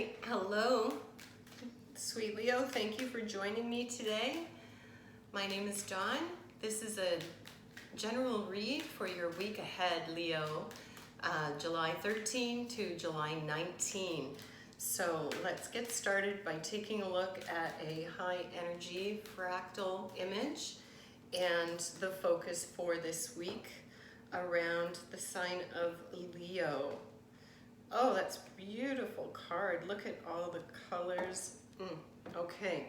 right, hello, sweet Leo. Thank you for joining me today. My name is Dawn. This is a general read for your week ahead, Leo, July 13 to July 19. So let's get started by taking a look at a high energy fractal image and the focus for this week around the sign of Leo. Oh, that's a beautiful card. Look at all the colors. Okay,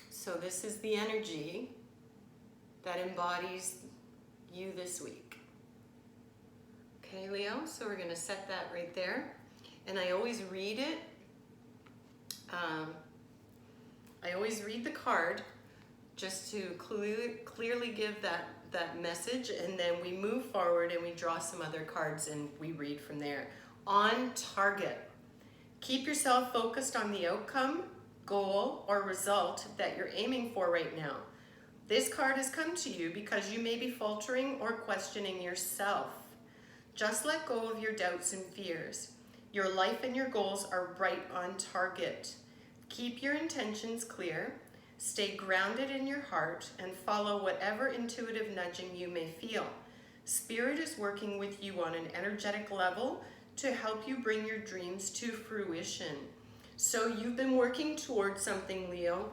so this is the energy that embodies you this week. Okay, Leo, so we're going to set that right there. And I always read it. I always read the card just to clearly give that message, and then we move forward and we draw some other cards and we read from there. On target. Keep yourself focused on the outcome, goal, or result that you're aiming for right now. This card has come to you because you may be faltering or questioning yourself. Just let go of your doubts and fears. Your life and your goals are right on target. Keep your intentions clear, stay grounded in your heart, and follow whatever intuitive nudging you may feel. Spirit is working with you on an energetic level to help you bring your dreams to fruition. So you've been working towards something, Leo,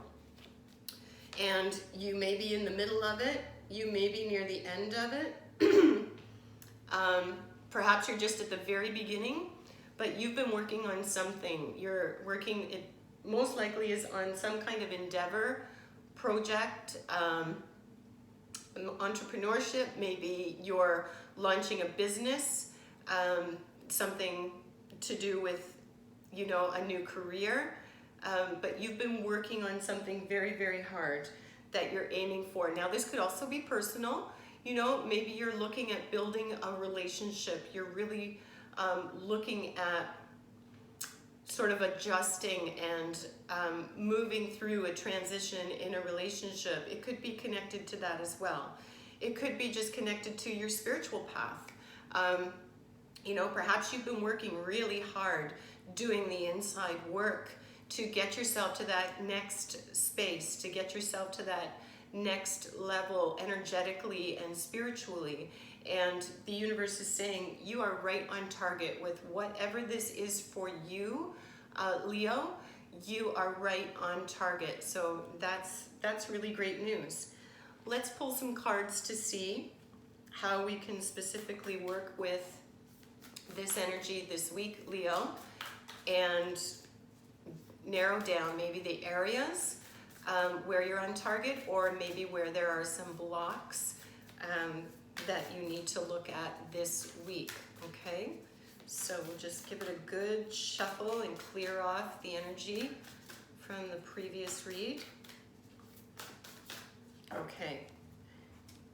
and you may be in the middle of it, you may be near the end of it, perhaps you're just at the very beginning, but you've been working on something. You're working, it most likely is on some kind of endeavor, project, entrepreneurship, maybe you're launching a business, something to do with, you know, a new career, but you've been working on something very, very hard that you're aiming for. Now, this could also be personal. You know, maybe you're looking at building a relationship. You're really looking at sort of adjusting and moving through a transition in a relationship. It could be connected to that as well. It could be just connected to your spiritual path. You know, perhaps you've been working really hard doing the inside work to get yourself to that next space, to get yourself to that next level energetically and spiritually. And the universe is saying you are right on target with whatever this is for you, Leo. You are right on target. So that's really great news. Let's pull some cards to see how we can specifically work with this energy this week, Leo, and narrow down maybe the areas where you're on target, or maybe where there are some blocks that you need to look at this week, okay? So we'll just give it a good shuffle and clear off the energy from the previous read. Okay,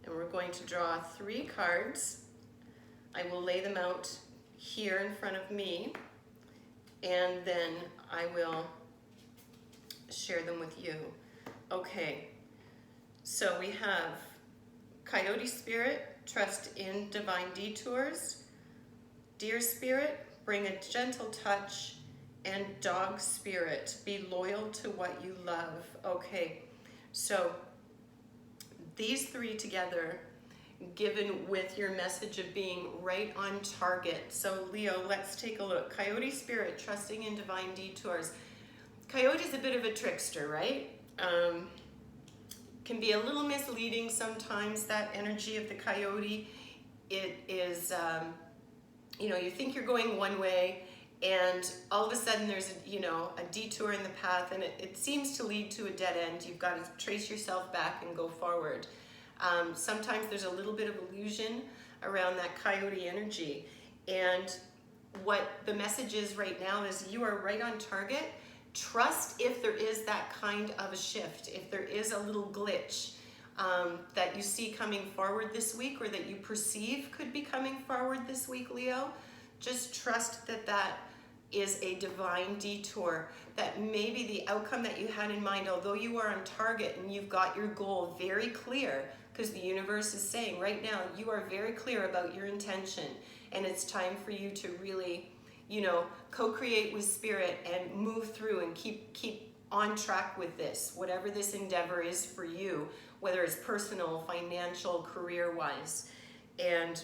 and we're going to draw 3 cards. I will lay them out here in front of me, and then I will share them with you. Okay, so we have Coyote Spirit, trust in divine detours. Deer Spirit, bring a gentle touch. And Dog Spirit, be loyal to what you love. Okay, so these 3 together, given with your message of being right on target. So Leo, let's take a look. Coyote Spirit, trusting in divine detours. Coyote's a bit of a trickster, right? Can be a little misleading sometimes, that energy of the coyote. It is, you know, you think you're going one way, and all of a sudden there's, a detour in the path, and it seems to lead to a dead end. You've got to trace yourself back and go forward. Sometimes there's a little bit of illusion around that coyote energy. And what the message is right now is you are right on target. Trust if there is that kind of a shift, if there is a little glitch that you see coming forward this week, or that you perceive could be coming forward this week, Leo, just trust that that is a divine detour, that maybe the outcome that you had in mind, although you are on target and you've got your goal very clear, because the universe is saying right now you are very clear about your intention, and it's time for you to really co-create with spirit and move through and keep on track with this, whatever this endeavor is for you, whether it's personal, financial, career-wise. And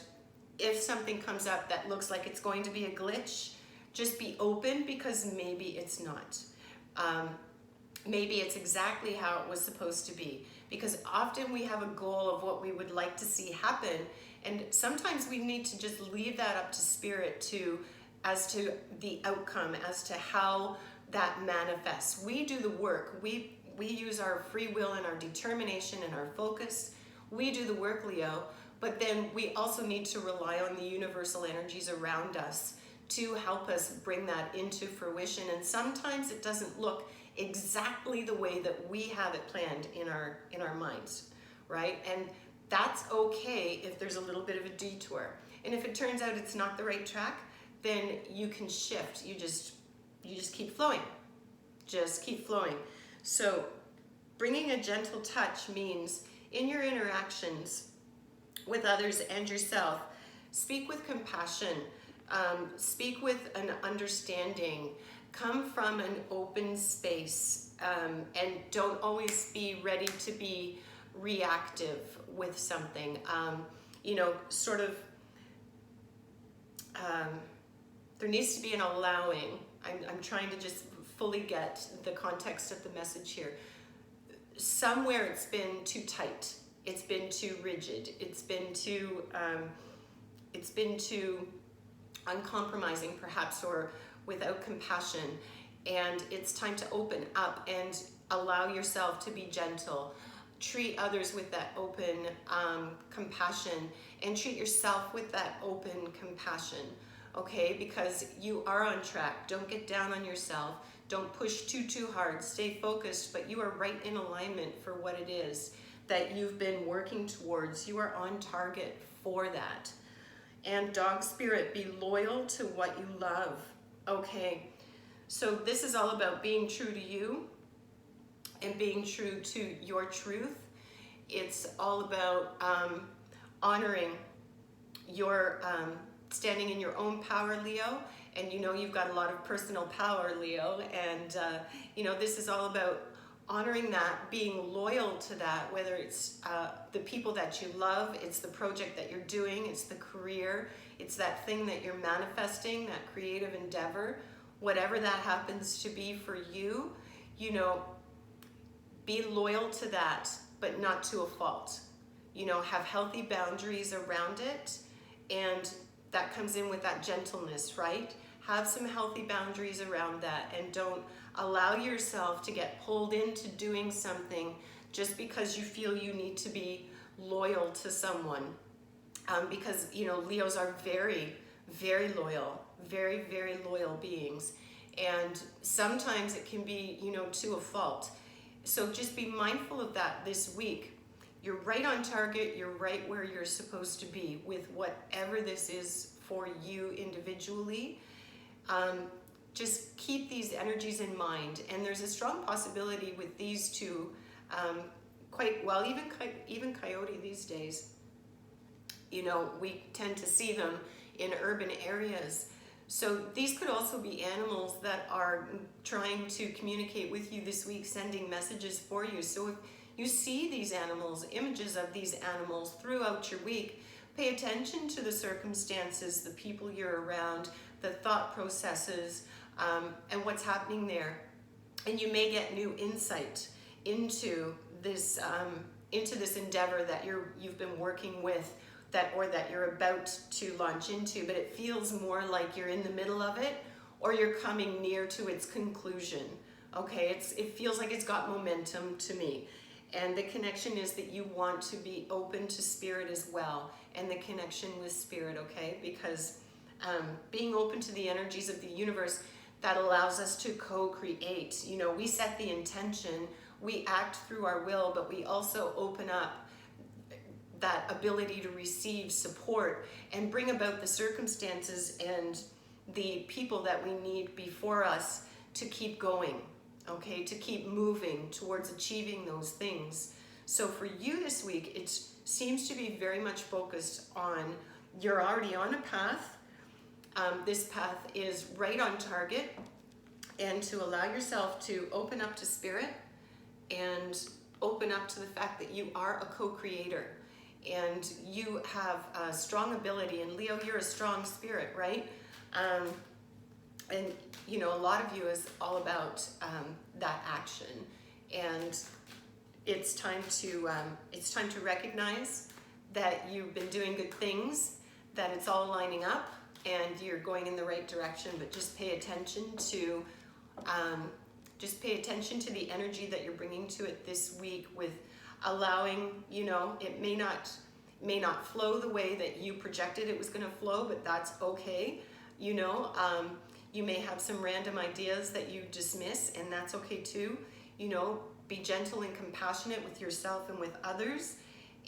if something comes up that looks like it's going to be a glitch, just be open, because maybe it's not. Maybe it's exactly how it was supposed to be, because often we have a goal of what we would like to see happen, and sometimes we need to just leave that up to spirit as to the outcome, as to how that manifests. We do the work. We use our free will and our determination and our focus. We do the work, Leo, but then we also need to rely on the universal energies around us to help us bring that into fruition. And sometimes it doesn't look exactly the way that we have it planned in our minds, right? And that's okay if there's a little bit of a detour. And if it turns out it's not the right track, then you can shift. You just keep flowing. Just keep flowing. So bringing a gentle touch means in your interactions with others and yourself, speak with compassion, speak with an understanding, come from an open space, and don't always be ready to be reactive with something. There needs to be an allowing. I'm trying to just fully get the context of the message here. Somewhere it's been too tight. It's been too rigid. It's been too uncompromising, perhaps, or without compassion. And it's time to open up and allow yourself to be gentle. Treat others with that open compassion, and treat yourself with that open compassion. Okay, because you are on track. Don't get down on yourself. Don't push too hard. Stay focused, but you are right in alignment for what it is that you've been working towards. You are on target for that. And dog spirit, be loyal to what you love. Okay, so this is all about being true to you and being true to your truth. It's all about honoring your standing in your own power, Leo, and you've got a lot of personal power, Leo, and this is all about honoring that, being loyal to that, whether it's the people that you love, it's the project that you're doing, it's the career, it's that thing that you're manifesting, that creative endeavor, whatever that happens to be for you, be loyal to that, but not to a fault. Have healthy boundaries around it, and that comes in with that gentleness, right? Have some healthy boundaries around that, and don't allow yourself to get pulled into doing something just because you feel you need to be loyal to someone. Because, Leos are very, very loyal, very, very loyal beings. And sometimes it can be, to a fault. So just be mindful of that this week. You're right on target. You're right where you're supposed to be with whatever this is for you individually. Just keep these energies in mind. And there's a strong possibility with these two, quite well, even coyote these days. We tend to see them in urban areas. So these could also be animals that are trying to communicate with you this week, sending messages for you. So if you see these animals, images of these animals throughout your week, pay attention to the circumstances, the people you're around, the thought processes, and what's happening there. And you may get new insight into this endeavor that you've been working with, that you're about to launch into, but it feels more like you're in the middle of it, or you're coming near to its conclusion. Okay, it feels like it's got momentum to me. And the connection is that you want to be open to spirit as well, and the connection with spirit, okay? Because being open to the energies of the universe, that allows us to co-create. We set the intention, we act through our will, but we also open up that ability to receive support and bring about the circumstances and the people that we need before us to keep going, okay, to keep moving towards achieving those things. So for you this week, it seems to be very much focused on, you're already on a path, This path is right on target, and to allow yourself to open up to spirit and open up to the fact that you are a co-creator and you have a strong ability. And Leo, you're a strong spirit, right? And you know, a lot of you is all about that action, and it's time to recognize that you've been doing good things, that it's all lining up, and you're going in the right direction. But just pay attention to the energy that you're bringing to it this week, with allowing, you know, it may not flow the way that you projected it was going to flow, but that's okay. You know, you may have some random ideas that you dismiss, and that's okay too. You know, be gentle and compassionate with yourself and with others,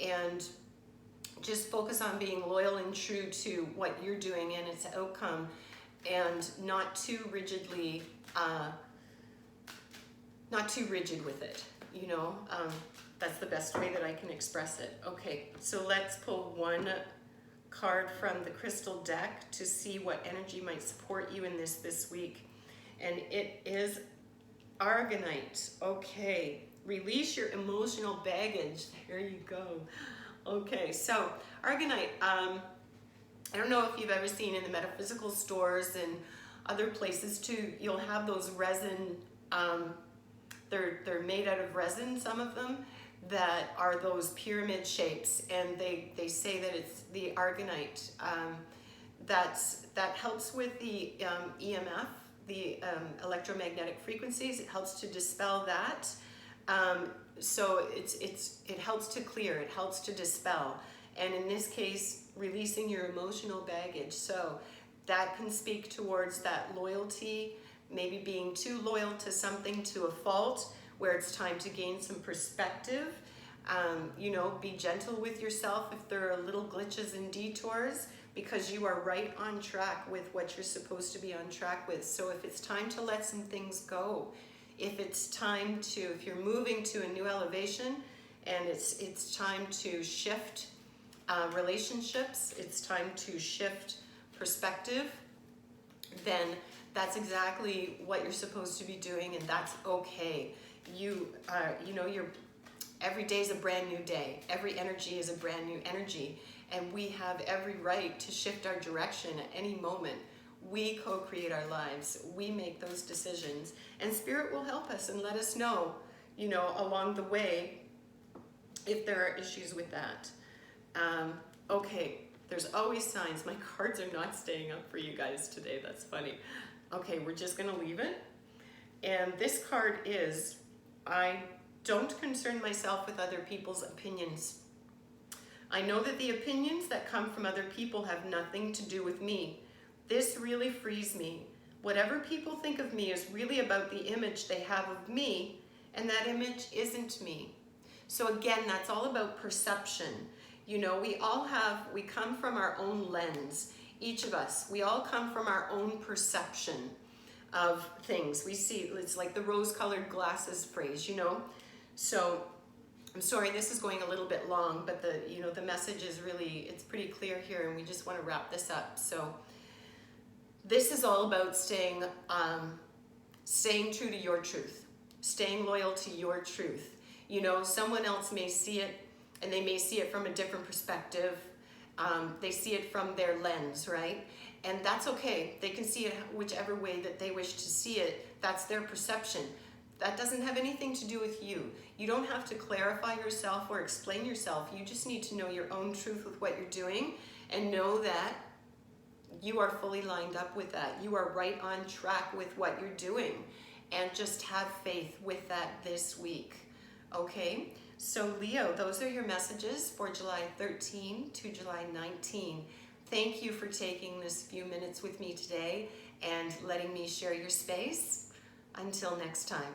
and just focus on being loyal and true to what you're doing and its outcome, and not too rigid with it. You know, that's the best way that I can express it. Okay, so let's pull one card from the crystal deck to see what energy might support you in this week. And it is Argonite. Okay, release your emotional baggage. There you go. Okay, so Argonite, I don't know if you've ever seen in the metaphysical stores and other places too, you'll have those resin, they're made out of resin, some of them, that are those pyramid shapes, and they say that it's the Argonite. That helps with the EMF, the electromagnetic frequencies. It helps to dispel that. So it helps to clear, it helps to dispel. And in this case, releasing your emotional baggage. So that can speak towards that loyalty, maybe being too loyal to something to a fault, where it's time to gain some perspective. You know, be gentle with yourself if there are little glitches and detours, because you are right on track with what you're supposed to be on track with. So if it's time to let some things go, if it's time to, if you're moving to a new elevation and it's time to shift relationships, it's time to shift perspective, then that's exactly what you're supposed to be doing, and that's okay. You know, every day is a brand new day. Every energy is a brand new energy, and we have every right to shift our direction at any moment. We co-create our lives. We make those decisions, and Spirit will help us and let us know, you know, along the way, if there are issues with that. Okay, there's always signs. My cards are not staying up for you guys today. That's funny. Okay, we're just gonna leave it. And this card is, I don't concern myself with other people's opinions. I know that the opinions that come from other people have nothing to do with me. This really frees me. Whatever people think of me is really about the image they have of me, and that image isn't me. So again, that's all about perception. You know, we come from our own lens. Each of us, we all come from our own perception of things. We see, it's like the rose-colored glasses phrase, you know? So I'm sorry, this is going a little bit long, but the message is really, it's pretty clear here, and we just want to wrap this up. So this is all about staying true to your truth, staying loyal to your truth. You know, someone else may see it, and they may see it from a different perspective. They see it from their lens, right? And that's okay. They can see it whichever way that they wish to see it. That's their perception. That doesn't have anything to do with you. You don't have to clarify yourself or explain yourself. You just need to know your own truth with what you're doing, and know that you are fully lined up with that. You are right on track with what you're doing, and just have faith with that this week. Okay? So Leo, those are your messages for July 13 to July 19. Thank you for taking this few minutes with me today and letting me share your space. Until next time.